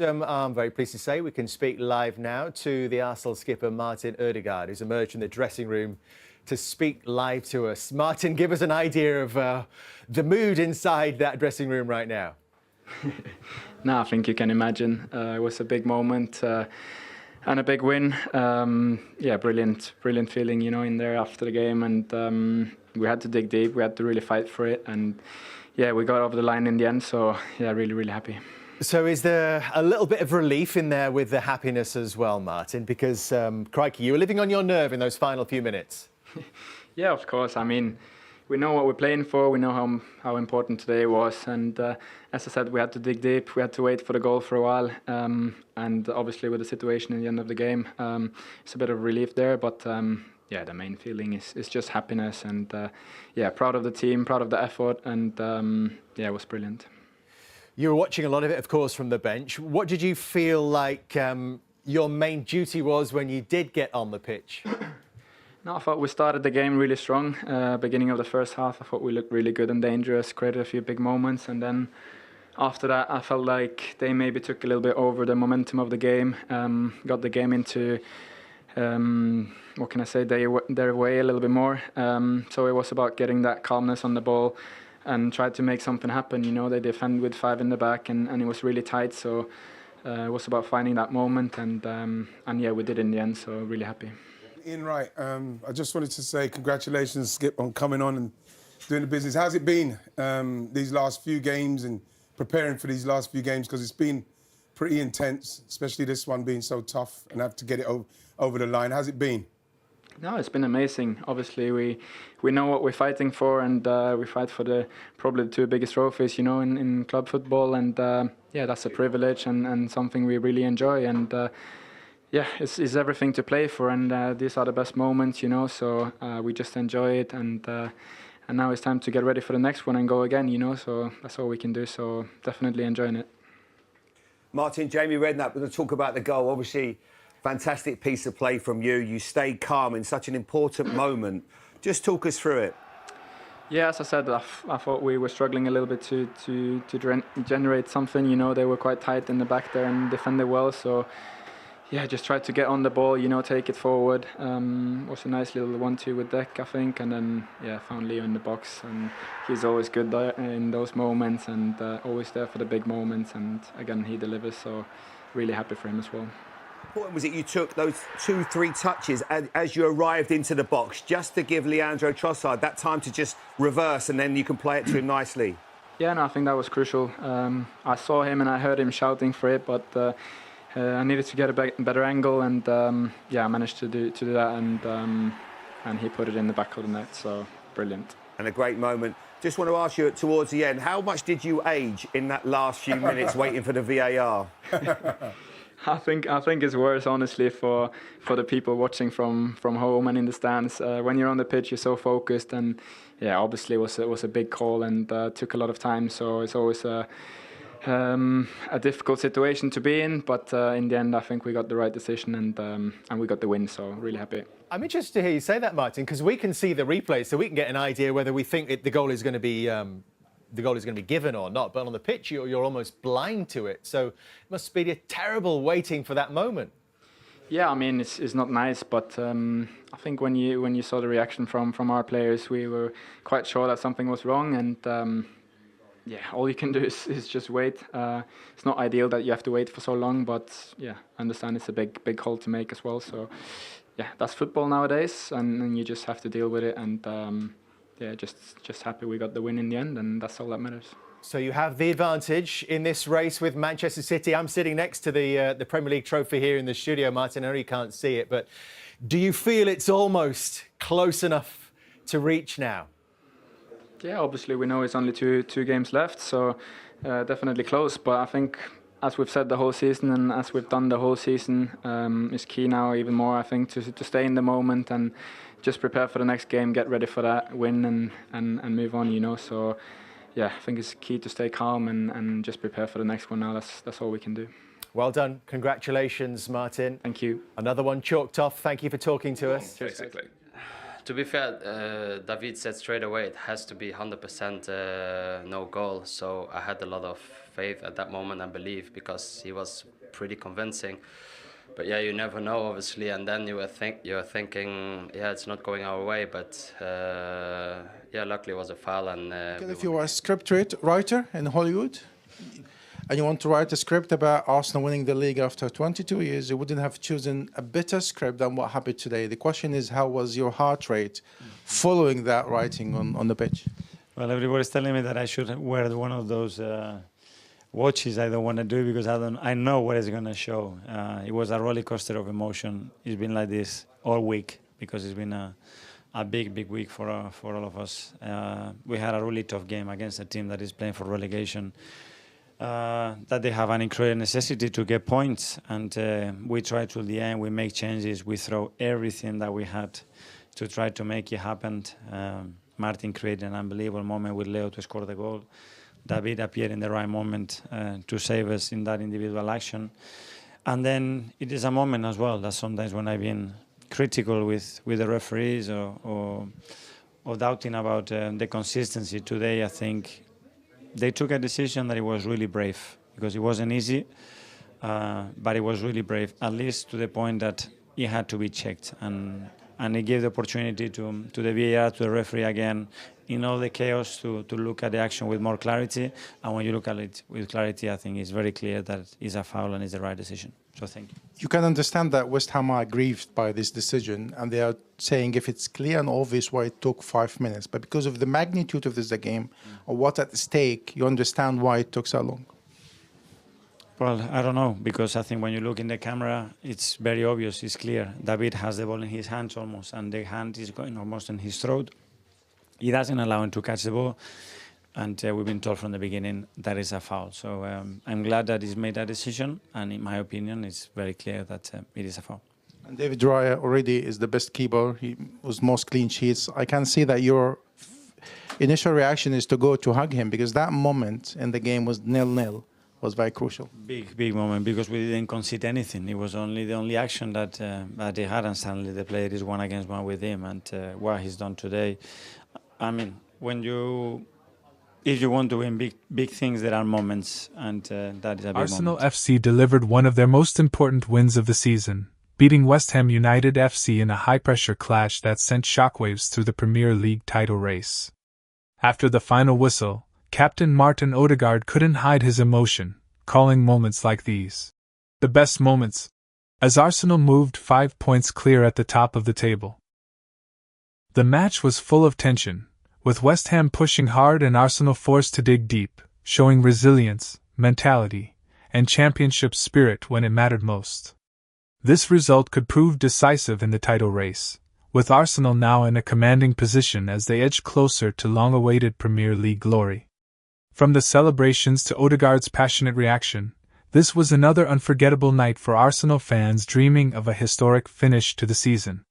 I'm very pleased to say we can speak live now to the Arsenal skipper Martin Ødegaard, who's emerged from the dressing room to speak live to us. Martin, give us an idea of the mood inside that dressing room right now. No, I think you can imagine. It was a big moment and a big win. Yeah, brilliant feeling, you know, in there after the game, and we had to dig deep. We had to really fight for it, and yeah, we got over the line in the end. So yeah, really happy. So is there a little bit of relief in there with the happiness as well, Martin? Because, crikey, you were living on your nerve in those final few minutes. Yeah, of course. I mean, we know what we're playing for. We know how important today was. And as I said, we had to dig deep. We had to wait for the goal for a while. And obviously with the situation in the end of the game, it's a bit of relief there. But yeah, the main feeling is just happiness. And yeah, proud of the team, proud of the effort. And yeah, it was brilliant. You were watching a lot of it, of course, from the bench. What did you feel like your main duty was when you did get on the pitch? No, I thought we started the game really strong. Beginning of the first half, I thought we looked really good and dangerous, created a few big moments. And then after that, I felt like they maybe took a little bit over the momentum of the game, got the game into, what can I say, their way a little bit more. So it was about getting that calmness on the ball and tried to make something happen. You know, they defend with 5 in the back, and it was really tight. So it was about finding that moment, and yeah, we did in the end. So really happy. Ian Wright, I just wanted to say congratulations, Skip, on coming on and doing the business. How's it been these last few games and preparing for these last few games? Because it's been pretty intense, especially this one being so tough and have to get it over the line. How's it been? No, it's been amazing. Obviously, we know what we're fighting for, and we fight for probably the 2 biggest trophies, you know, in club football. And yeah, that's a privilege and something we really enjoy. And yeah, it's everything to play for, and these are the best moments, you know. So we just enjoy it, and now it's time to get ready for the next one and go again, you know. So that's all we can do. So definitely enjoying it. Martin, Jamie Redknapp, we're going to talk about the goal. Obviously, fantastic piece of play from you. You stayed calm in such an important moment. Just talk us through it. Yeah, as I said, I thought we were struggling a little bit to generate something. You know, they were quite tight in the back there and defended well. So yeah, just tried to get on the ball, you know, take it forward. Was a nice little 1-2 with Deck, I think, and then yeah, found Leo in the box, and he's always good there in those moments, and always there for the big moments. And again, he delivers. So really happy for him as well. What was it you took those 2-3 touches as you arrived into the box, just to give Leandro Trossard that time to just reverse, and then you can play it to him nicely? Yeah, no, I think that was crucial. I saw him and I heard him shouting for it, but I needed to get a better angle, and yeah, I managed to do that, and he put it in the back of the net. So brilliant. And a great moment. Just want to ask you towards the end, how much did you age in that last few minutes waiting for the VAR? I think it's worse, honestly, for the people watching from home and in the stands. When you're on the pitch, you're so focused, and yeah, obviously it was a big call and took a lot of time. So it's always a difficult situation to be in. But in the end, I think we got the right decision, and we got the win. So really happy. I'm interested to hear you say that, Martin, because we can see the replay, so we can get an idea whether we think the goal is going to be. The goal is going to be given or not, but on the pitch you're almost blind to it. So it must be a terrible waiting for that moment. Yeah, I mean it's not nice, but I think when you saw the reaction from our players, we were quite sure that something was wrong, and yeah, all you can do is just wait. It's not ideal that you have to wait for so long, but yeah, I understand it's a big call to make as well. So yeah, that's football nowadays, and you just have to deal with it, and yeah, just happy we got the win in the end, and that's all that matters. So you have the advantage in this race with Manchester City. I'm sitting next to the Premier League trophy here in the studio, Martin. I know you can't see it, but do you feel it's almost close enough to reach now? Yeah, obviously we know it's only two games left, so definitely close. But I think, as we've said the whole season, and as we've done the whole season, is key now even more, I think, to stay in the moment and just prepare for the next game, get ready for that win, and move on, you know. So yeah, I think it's key to stay calm and just prepare for the next one now. That's all we can do. Well done. Congratulations, Martin. Thank you. Another one chalked off. Thank you for talking to us. Cheers. To be fair, David said straight away it has to be 100% no goal. So I had a lot of faith at that moment and belief because he was pretty convincing. But yeah, you never know, obviously. And then you're thinking, yeah, it's not going our way. But yeah, luckily it was a foul. And if you were a script writer in Hollywood, and you want to write a script about Arsenal winning the league after 22 years, you wouldn't have chosen a better script than what happened today. The question is, how was your heart rate following that writing on the pitch? Well, everybody's telling me that I should wear one of those watches. I don't want to do because I know what it's going to show. It was a roller coaster of emotion. It's been like this all week because it's been a big week for all of us. We had a really tough game against a team that is playing for relegation. That they have an incredible necessity to get points, and we try till the end. We make changes. We throw everything that we had to try to make it happen. Martin created an unbelievable moment with Leo to score the goal. David appeared in the right moment to save us in that individual action. And then it is a moment as well that sometimes when I've been critical with the referees or doubting about the consistency today, I think they took a decision that it was really brave because it wasn't easy, but it was really brave, at least to the point that it had to be checked. And it gave the opportunity to the VAR, to the referee again, in all the chaos, to look at the action with more clarity. And when you look at it with clarity, I think it's very clear that it's a foul and it's the right decision. So thank you. You can understand that West Ham are aggrieved by this decision, and they are saying if it's clear and obvious why it took 5 minutes, but because of the magnitude of this game or what's at stake, you understand why it took so long. Well, I don't know, because I think when you look in the camera, it's very obvious, it's clear. David has the ball in his hands almost, and the hand is going almost in his throat. He doesn't allow him to catch the ball, and we've been told from the beginning that is a foul. So I'm glad that he's made that decision, and in my opinion, it's very clear that it is a foul. And David Raya already is the best keeper. He was most clean sheets. I can see that your initial reaction is to go to hug him, because that moment in the game was 0-0. Was very crucial. Big moment, because we didn't concede anything. It was only the only action that they had, and suddenly the player is 1-on-1 with him, and what he's done today. I mean, if you want to win big things, there are moments, and that is a big Arsenal moment. FC delivered one of their most important wins of the season, beating West Ham United F.C. in a high-pressure clash that sent shockwaves through the Premier League title race. After the final whistle, Captain Martin Ødegaard couldn't hide his emotion, calling moments like these the best moments, as Arsenal moved 5 points clear at the top of the table. The match was full of tension, with West Ham pushing hard and Arsenal forced to dig deep, showing resilience, mentality, and championship spirit when it mattered most. This result could prove decisive in the title race, with Arsenal now in a commanding position as they edge closer to long-awaited Premier League glory. From the celebrations to Ødegaard's passionate reaction, this was another unforgettable night for Arsenal fans dreaming of a historic finish to the season.